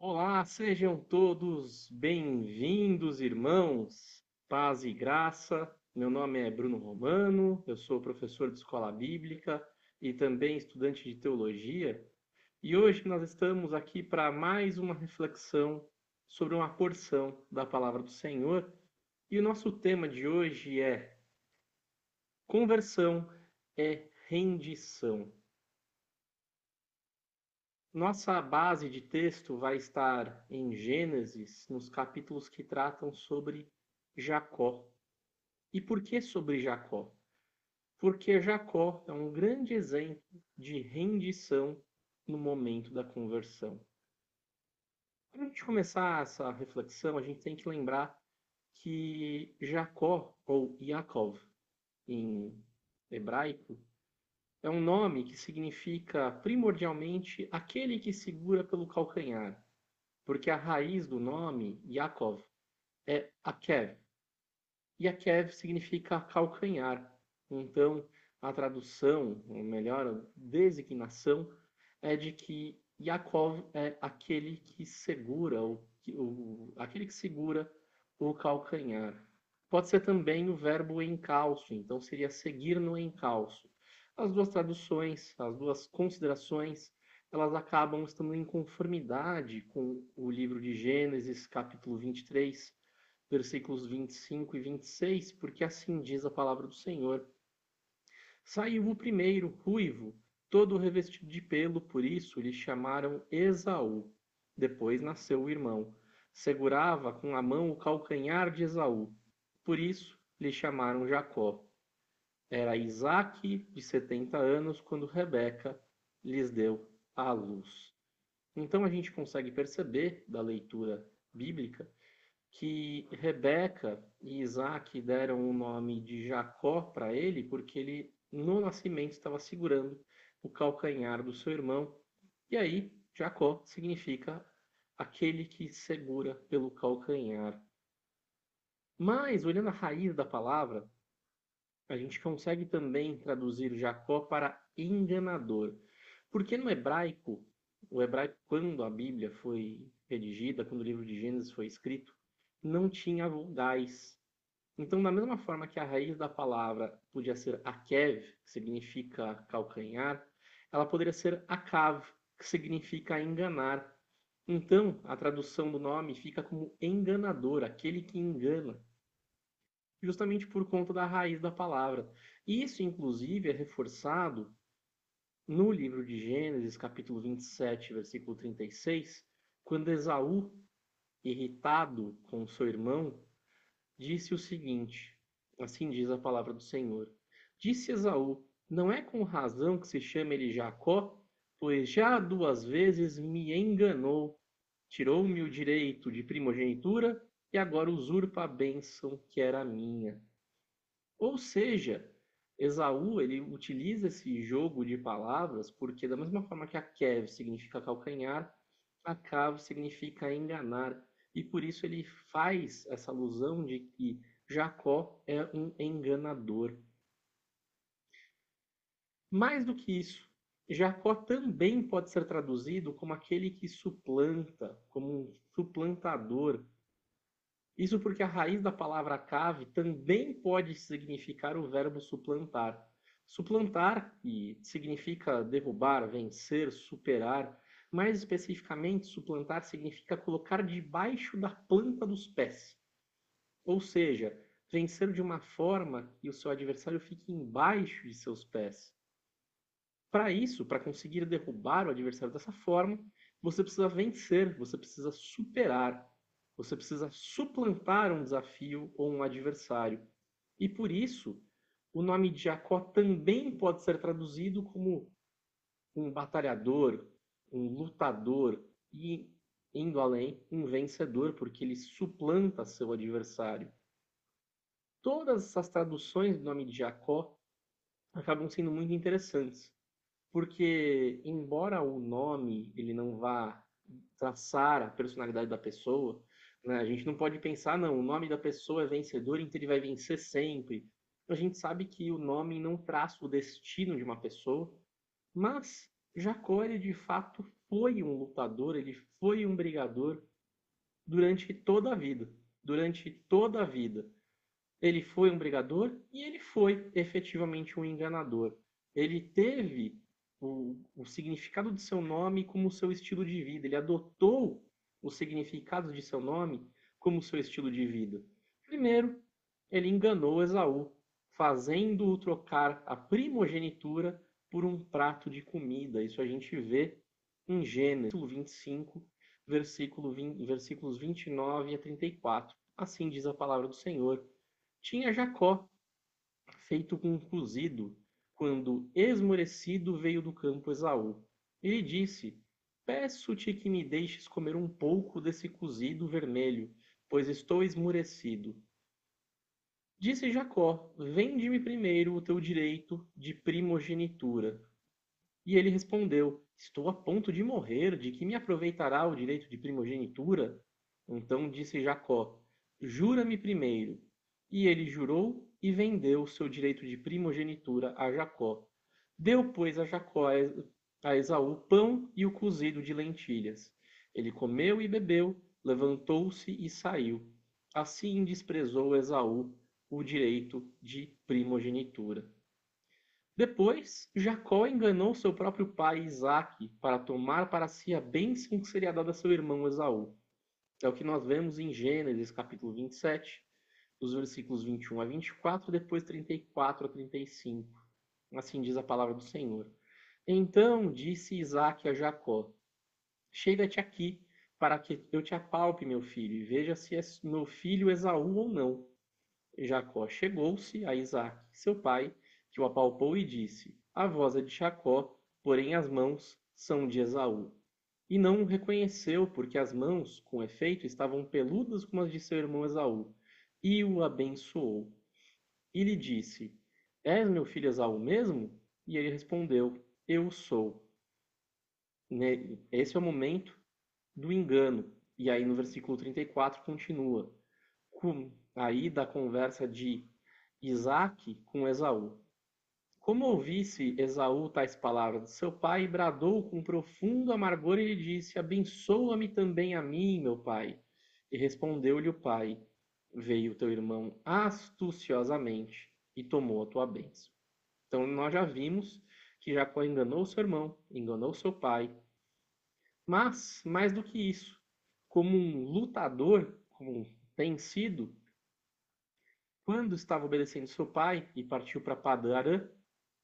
Olá, sejam todos bem-vindos, irmãos. Paz e graça. Meu nome é Bruno Romano, eu sou professor de escola bíblica e também estudante de teologia. E hoje nós estamos aqui para mais uma reflexão sobre uma porção da palavra do Senhor. E o nosso tema de hoje é conversão é rendição. Nossa base de texto vai estar em Gênesis, nos capítulos que tratam sobre Jacó. E por que sobre Jacó? Porque Jacó é um grande exemplo de rendição no momento da conversão. Para a gente começar essa reflexão, a gente tem que lembrar que Jacó, ou Yaakov em hebraico, é um nome que significa primordialmente aquele que segura pelo calcanhar, porque a raiz do nome Yaakov é Akev, e Akev significa calcanhar. Então, a tradução, ou melhor, a designação, é de que Yaakov é aquele que segura, aquele que segura o calcanhar. Pode ser também o verbo encalço, então seria seguir no encalço. As duas traduções, as duas considerações, elas acabam estando em conformidade com o livro de Gênesis, capítulo 23, versículos 25 e 26, porque assim diz a palavra do Senhor. Saiu o primeiro, ruivo, todo revestido de pelo, por isso lhe chamaram Esaú. Depois nasceu o irmão. Segurava com a mão o calcanhar de Esaú. Por isso lhe chamaram Jacó. Era Isaque de 70 anos quando Rebeca lhes deu à luz. Então a gente consegue perceber da leitura bíblica que Rebeca e Isaac deram o nome de Jacó para ele porque ele no nascimento estava segurando o calcanhar do seu irmão. E aí Jacó significa aquele que segura pelo calcanhar. Mas olhando a raiz da palavra, a gente consegue também traduzir Jacó para enganador. Porque no hebraico, o hebraico, quando a Bíblia foi redigida, quando o livro de Gênesis foi escrito, não tinha vogais. Então, da mesma forma que a raiz da palavra podia ser akev, que significa calcanhar, ela poderia ser akav, que significa enganar. Então, a tradução do nome fica como enganador, aquele que engana, justamente por conta da raiz da palavra. Isso, inclusive, é reforçado no livro de Gênesis, capítulo 27, versículo 36, quando Esaú, irritado com seu irmão, disse o seguinte: assim diz a palavra do Senhor. Disse Esaú: não é com razão que se chama ele Jacó, pois já duas vezes me enganou, tirou-me o direito de primogenitura e agora usurpa a bênção que era minha. Ou seja, Esaú ele utiliza esse jogo de palavras porque da mesma forma que a Kev significa calcanhar, a Kav significa enganar. E por isso ele faz essa alusão de que Jacó é um enganador. Mais do que isso, Jacó também pode ser traduzido como aquele que suplanta, como um suplantador. Isso porque a raiz da palavra cave também pode significar o verbo suplantar. Suplantar, que significa derrubar, vencer, superar. Mais especificamente, suplantar significa colocar debaixo da planta dos pés. Ou seja, vencer de uma forma que o seu adversário fique embaixo de seus pés. Para isso, para conseguir derrubar o adversário dessa forma, você precisa vencer, você precisa superar, você precisa suplantar um desafio ou um adversário. E por isso, o nome de Jacó também pode ser traduzido como um batalhador, um lutador e, indo além, um vencedor, porque ele suplanta seu adversário. Todas essas traduções do nome de Jacó acabam sendo muito interessantes. Porque, embora o nome ele não vá traçar a personalidade da pessoa, né, a gente não pode pensar, não, o nome da pessoa é vencedor, então ele vai vencer sempre. A gente sabe que o nome não traça o destino de uma pessoa, mas Jacó, ele de fato foi um lutador, ele foi um brigador durante toda a vida. Durante toda a vida. Ele foi um brigador e ele foi efetivamente um enganador. Ele teve o significado de seu nome como seu estilo de vida. Ele adotou o significado de seu nome como seu estilo de vida. Primeiro, ele enganou Esaú, fazendo-o trocar a primogenitura por um prato de comida. Isso a gente vê em Gênesis 25, versículos 29 a 34. Assim diz a palavra do Senhor. Tinha Jacó feito com um cozido, quando esmorecido veio do campo Esaú. Ele disse: Peço-te que me deixes comer um pouco desse cozido vermelho, pois estou esmorecido. Disse Jacó: Vende-me primeiro o teu direito de primogenitura. E ele respondeu: Estou a ponto de morrer, de que me aproveitará o direito de primogenitura? Então disse Jacó: Jura-me primeiro. E ele jurou e vendeu seu direito de primogenitura a Jacó. Deu, pois, a Jacó a Esaú pão e o cozido de lentilhas. Ele comeu e bebeu, levantou-se e saiu. Assim desprezou Esaú o direito de primogenitura. Depois, Jacó enganou seu próprio pai Isaque para tomar para si a bênção que seria dada a seu irmão Esaú. É o que nós vemos em Gênesis capítulo 27, dos versículos 21 a 24, depois 34 a 35. Assim diz a palavra do Senhor. Então disse Isaque a Jacó: Chega-te aqui, para que eu te apalpe, meu filho, e veja se é meu filho Esaú ou não. Jacó chegou-se a Isaque, seu pai, que o apalpou e disse: A voz é de Jacó, porém as mãos são de Esaú. E não o reconheceu, porque as mãos, com efeito, estavam peludas como as de seu irmão Esaú, e o abençoou. E lhe disse: És meu filho Esaú mesmo? E ele respondeu: Eu sou. Esse é o momento do engano. E aí no versículo 34 continua. Aí da conversa de Isaque com Esaú. Como ouvisse Esaú tais palavras de seu pai, bradou com profundo amargor e lhe disse: Abençoa-me também a mim, meu pai. E respondeu-lhe o pai: Veio teu irmão astuciosamente e tomou a tua bênção. Então nós já vimos que Jacó enganou seu irmão, enganou seu pai. Mas, mais do que isso, como um lutador, como tem sido, quando estava obedecendo seu pai e partiu para Padã,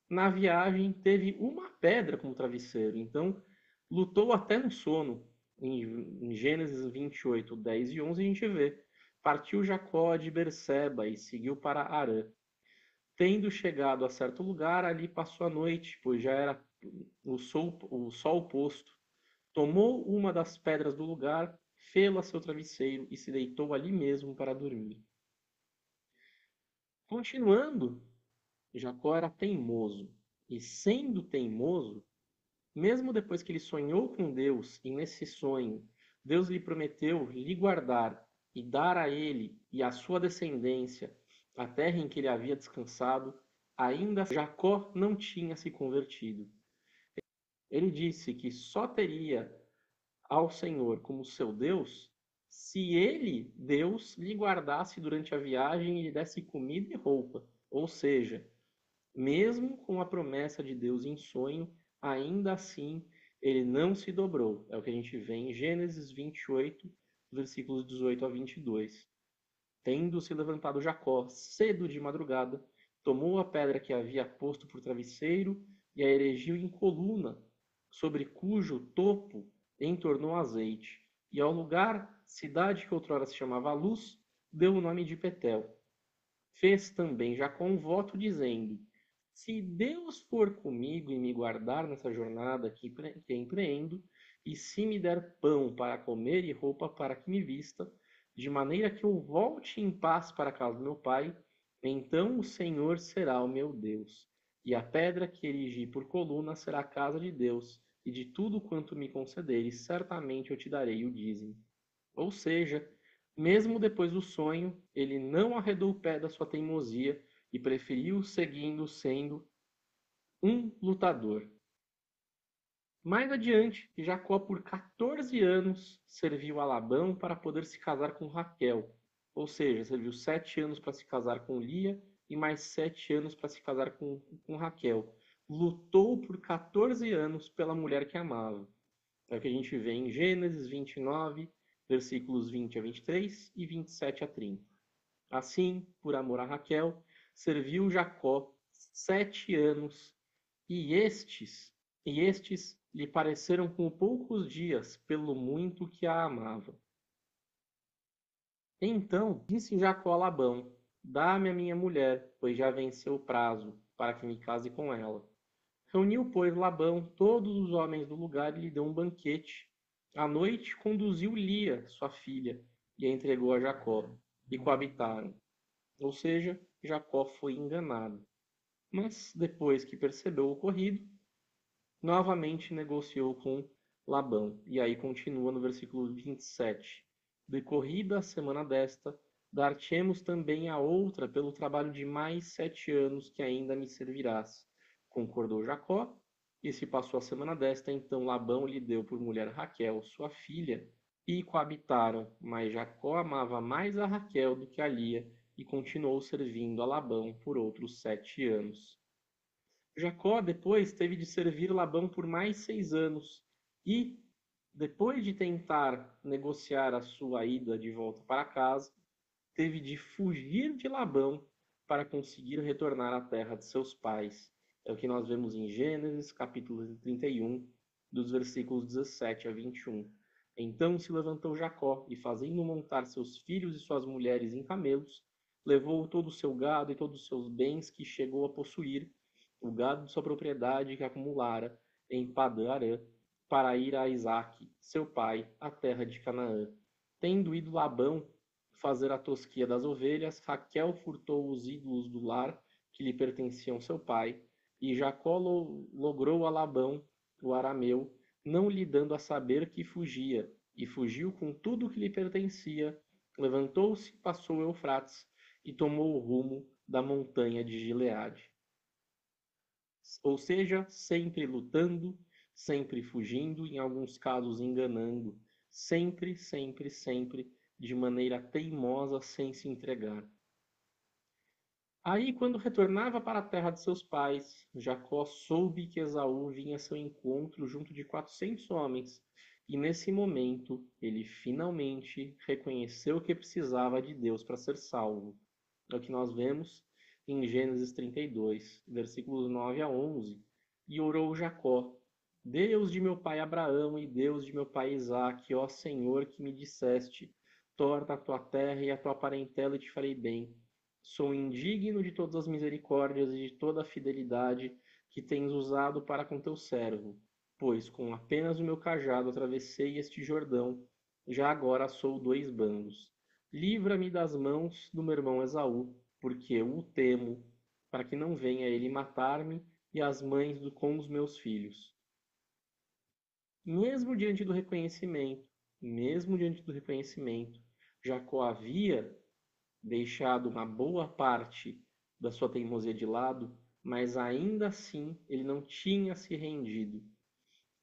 na viagem teve uma pedra como travesseiro. Então, lutou até no sono. Em Gênesis 28, 10 e 11 a gente vê. Partiu Jacó de Berseba e seguiu para Harã. Tendo chegado a certo lugar, ali passou a noite, pois já era o sol posto. Tomou uma das pedras do lugar, fê-la seu travesseiro e se deitou ali mesmo para dormir. Continuando, Jacó era teimoso, e sendo teimoso, mesmo depois que ele sonhou com Deus, e nesse sonho Deus lhe prometeu lhe guardar e dar a ele e à sua descendência a terra em que ele havia descansado, ainda Jacó não tinha se convertido. Ele disse que só teria ao Senhor como seu Deus se ele, Deus, lhe guardasse durante a viagem e lhe desse comida e roupa. Ou seja, mesmo com a promessa de Deus em sonho, ainda assim ele não se dobrou. É o que a gente vê em Gênesis 28, versículos 18 a 22. Tendo se levantado Jacó cedo de madrugada, tomou a pedra que havia posto por travesseiro e a erigiu em coluna, sobre cujo topo entornou azeite. E ao lugar, cidade que outrora se chamava Luz, deu o nome de Betel. Fez também Jacó um voto dizendo: Se Deus for comigo e me guardar nessa jornada que empreendo, e se me der pão para comer e roupa para que me vista, de maneira que eu volte em paz para a casa do meu pai, então o Senhor será o meu Deus. E a pedra que erigi por coluna será a casa de Deus, e de tudo quanto me concederes, certamente eu te darei o dízimo. Ou seja, mesmo depois do sonho, ele não arredou o pé da sua teimosia e preferiu seguindo sendo um lutador. Mais adiante, Jacó por 14 anos serviu a Labão para poder se casar com Raquel. Ou seja, serviu 7 anos para se casar com Lia e mais 7 anos para se casar com Raquel. Lutou por 14 anos pela mulher que amava. É o que a gente vê em Gênesis 29, versículos 20 a 23 e 27 a 30. Assim, por amor a Raquel, serviu Jacó 7 anos, e estes lhe pareceram como poucos dias, pelo muito que a amava. Então disse Jacó a Labão: Dá-me a minha mulher, pois já venceu o prazo, para que me case com ela. Reuniu, pois, Labão todos os homens do lugar e lhe deu um banquete. À noite conduziu Lia, sua filha, e a entregou a Jacó, e coabitaram. Ou seja, Jacó foi enganado. Mas, depois que percebeu o ocorrido, novamente negociou com Labão. E aí continua no versículo 27. Decorrida a semana desta, dar-te-emos também a outra pelo trabalho de mais 7 anos que ainda me servirás. Concordou Jacó, e se passou a semana desta, então Labão lhe deu por mulher Raquel, sua filha, e coabitaram. Mas Jacó amava mais a Raquel do que a Lia, e continuou servindo a Labão por outros 7 anos. Jacó depois teve de servir Labão por mais 6 anos e, depois de tentar negociar a sua ida de volta para casa, teve de fugir de Labão para conseguir retornar à terra de seus pais. É o que nós vemos em Gênesis, capítulo 31, dos versículos 17 a 21. Então se levantou Jacó e, fazendo montar seus filhos e suas mulheres em camelos, levou todo o seu gado e todos os seus bens que chegou a possuir, o gado de sua propriedade que acumulara em Padã-Arã, para ir a Isaque, seu pai, à terra de Canaã. Tendo ido Labão fazer a tosquia das ovelhas, Raquel furtou os ídolos do lar que lhe pertenciam seu pai, e Jacó logrou a Labão, o arameu, não lhe dando a saber que fugia, e fugiu com tudo que lhe pertencia, levantou-se, passou o Eufrates, e tomou o rumo da montanha de Gileade. Ou seja, sempre lutando, sempre fugindo, em alguns casos enganando, sempre, sempre, sempre, de maneira teimosa, sem se entregar. Aí, quando retornava para a terra de seus pais, Jacó soube que Esaú vinha a seu encontro junto de 400 homens, e nesse momento ele finalmente reconheceu que precisava de Deus para ser salvo. É o que nós vemos em Gênesis 32, versículos 9 a 11. E orou Jacó: Deus de meu pai Abraão e Deus de meu pai Isaque, ó Senhor, que me disseste: torna a tua terra e a tua parentela e te farei bem. Sou indigno de todas as misericórdias e de toda a fidelidade que tens usado para com teu servo, pois com apenas o meu cajado atravessei este Jordão, já agora sou 2 bandos. Livra-me das mãos do meu irmão Esaú, porque eu o temo, para que não venha ele matar-me e as mães com os meus filhos. Mesmo diante do reconhecimento, Jacó havia deixado uma boa parte da sua teimosia de lado, mas ainda assim ele não tinha se rendido.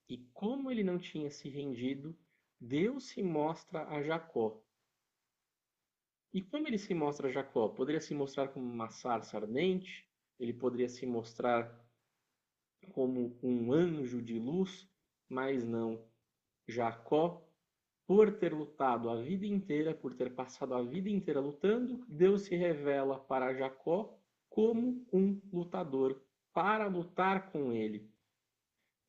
E como ele não tinha se rendido, Deus se mostra a Jacó. E como ele se mostra a Jacó? Poderia se mostrar como uma sarça ardente, ele poderia se mostrar como um anjo de luz, mas não. Jacó, por ter lutado a vida inteira, por ter passado a vida inteira lutando, Deus se revela para Jacó como um lutador, para lutar com ele.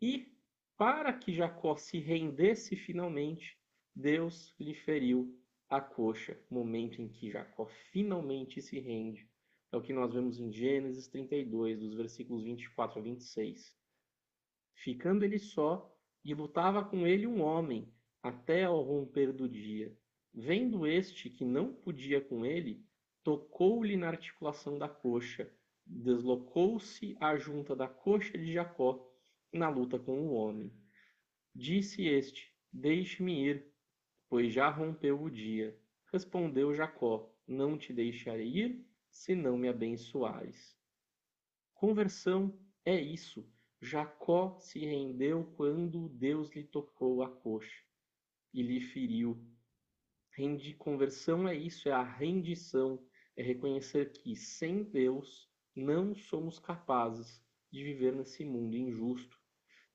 E para que Jacó se rendesse finalmente, Deus lhe feriu a coxa, momento em que Jacó finalmente se rende. É o que nós vemos em Gênesis 32, dos versículos 24 a 26. Ficando ele só, e lutava com ele um homem, até ao romper do dia. Vendo este que não podia com ele, tocou-lhe na articulação da coxa, deslocou-se a junta da coxa de Jacó na luta com o homem. Disse este: Deixe-me ir, pois já rompeu o dia. Respondeu Jacó: Não te deixarei ir, se não me abençoares. Conversão é isso. Jacó se rendeu quando Deus lhe tocou a coxa e lhe feriu. Conversão é isso, é a rendição, é reconhecer que sem Deus não somos capazes de viver nesse mundo injusto.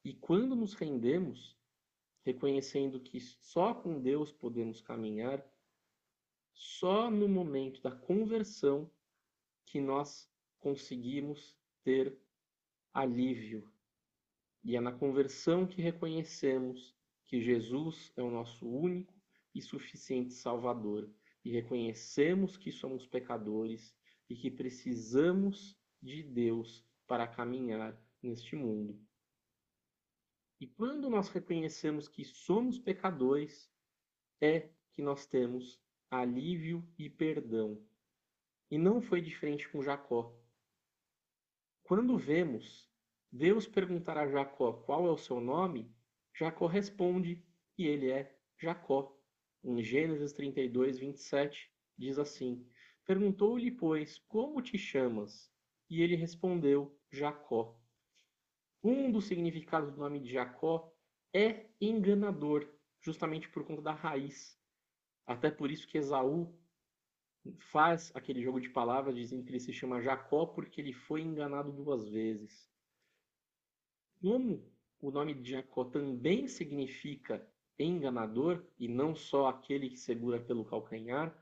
E quando nos rendemos, reconhecendo que só com Deus podemos caminhar, só no momento da conversão que nós conseguimos ter alívio. E é na conversão que reconhecemos que Jesus é o nosso único e suficiente Salvador. E reconhecemos que somos pecadores e que precisamos de Deus para caminhar neste mundo. E quando nós reconhecemos que somos pecadores, é que nós temos alívio e perdão. E não foi diferente com Jacó. Quando vemos Deus perguntar a Jacó qual é o seu nome, Jacó responde e ele é Jacó. Em Gênesis 32, 27, diz assim: Perguntou-lhe, pois, como te chamas? E ele respondeu, Jacó. Um dos significados do nome de Jacó é enganador, justamente por conta da raiz. Até por isso que Esaú faz aquele jogo de palavras dizendo que ele se chama Jacó porque ele foi enganado 2 vezes. Como o nome de Jacó também significa enganador e não só aquele que segura pelo calcanhar,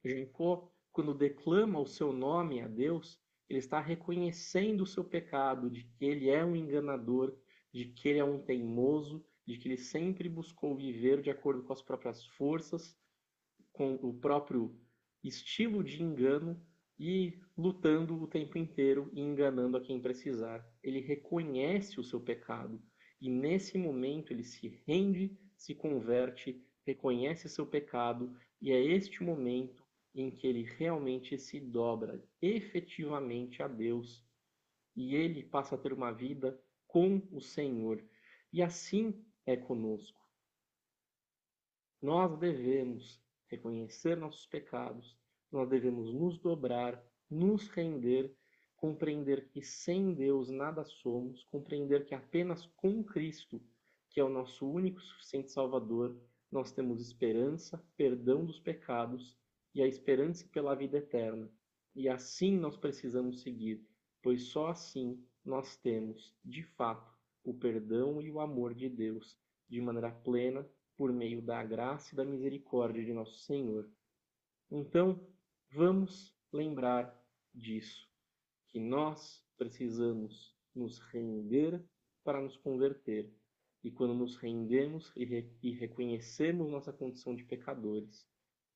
Jacó, quando declama o seu nome a Deus, ele está reconhecendo o seu pecado, de que ele é um enganador, de que ele é um teimoso, de que ele sempre buscou viver de acordo com as próprias forças, com o próprio estilo de engano e lutando o tempo inteiro e enganando a quem precisar. Ele reconhece o seu pecado e nesse momento ele se rende, se converte, reconhece seu pecado e é este momento em que ele realmente se dobra efetivamente a Deus e ele passa a ter uma vida com o Senhor. E assim é conosco. Nós devemos reconhecer nossos pecados, nós devemos nos dobrar, nos render, compreender que sem Deus nada somos, compreender que apenas com Cristo, que é o nosso único e suficiente Salvador, nós temos esperança, perdão dos pecados e a esperança pela vida eterna. E assim nós precisamos seguir, pois só assim nós temos, de fato, o perdão e o amor de Deus de maneira plena por meio da graça e da misericórdia de nosso Senhor. Então, vamos lembrar disso, que nós precisamos nos render para nos converter. E quando nos rendemos e reconhecemos nossa condição de pecadores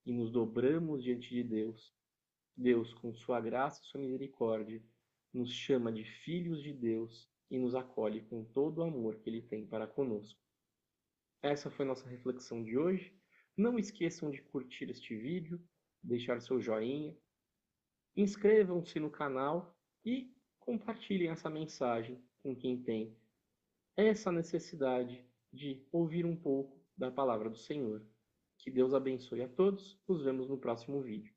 e nos dobramos diante de Deus, Deus, com sua graça e sua misericórdia, nos chama de filhos de Deus e nos acolhe com todo o amor que Ele tem para conosco. Essa foi nossa reflexão de hoje. Não esqueçam de curtir este vídeo, deixar seu joinha, inscrevam-se no canal e compartilhem essa mensagem com quem tem essa necessidade de ouvir um pouco da palavra do Senhor. Que Deus abençoe a todos. Nos vemos no próximo vídeo.